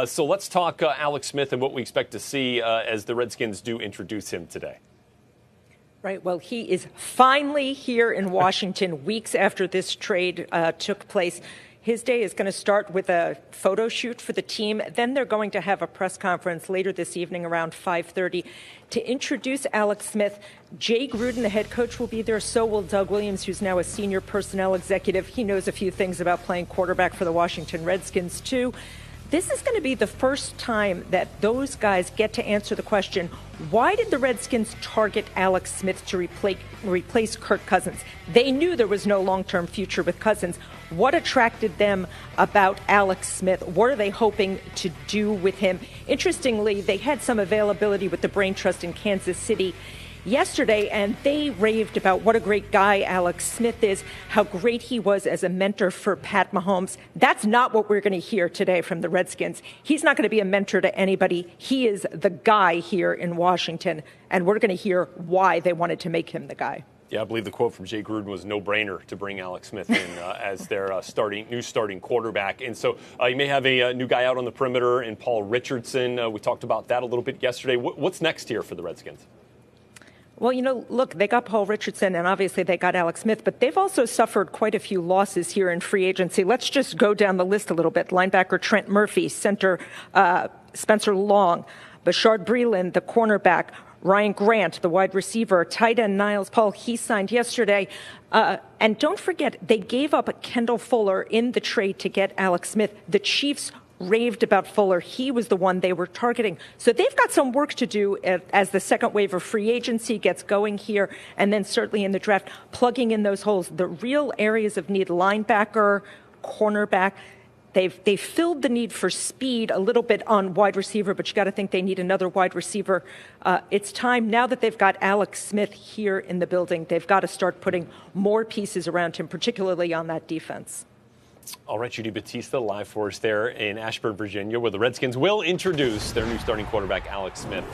So let's talk Alex Smith and what we expect to see as the Redskins do introduce him today. Right. Well, he is finally here in Washington weeks after this trade took place. His day is going to start with a photo shoot for the team. Then they're going to have a press conference later this evening around 5:30 to introduce Alex Smith. Jay Gruden, the head coach, will be there. So will Doug Williams, who's now a senior personnel executive. He knows a few things about playing quarterback for the Washington Redskins, too. This is going to be the first time that those guys get to answer the question, why did the Redskins target Alex Smith to replace Kirk Cousins? They knew there was no long-term future with Cousins. What attracted them about Alex Smith? What are they hoping to do with him? Interestingly, they had some availability with the Brain Trust in Kansas City yesterday, and they raved about what a great guy Alex Smith is, how great he was as a mentor for Pat Mahomes. That's not what we're going to hear today from the Redskins. He's not going to be a mentor to anybody. He is the guy here in Washington, and we're going to hear why they wanted to make him the guy. Yeah, I believe the quote from Jay Gruden was no-brainer to bring Alex Smith in as their new starting quarterback. And so you may have a new guy out on the perimeter in Paul Richardson. We talked about that a little bit yesterday. What's next here for the Redskins? Well, look, they got Paul Richardson, and obviously they got Alex Smith, but they've also suffered quite a few losses here in free agency. Let's just go down the list a little bit. Linebacker Trent Murphy, center Spencer Long, Bashard Breeland, the cornerback, Ryan Grant, the wide receiver, tight end Niles Paul, he signed yesterday. And don't forget, they gave up Kendall Fuller in the trade to get Alex Smith. The Chiefs raved about Fuller. He was the one they were targeting. So they've got some work to do as the second wave of free agency gets going here, and then certainly in the draft, plugging in those holes. The real areas of need, linebacker, cornerback, they've filled the need for speed a little bit on wide receiver, but you got to think they need another wide receiver. It's time, now that they've got Alex Smith here in the building, they've got to start putting more pieces around him, particularly on that defense. All right, Judy Batista live for us there in Ashburn, Virginia, where the Redskins will introduce their new starting quarterback, Alex Smith.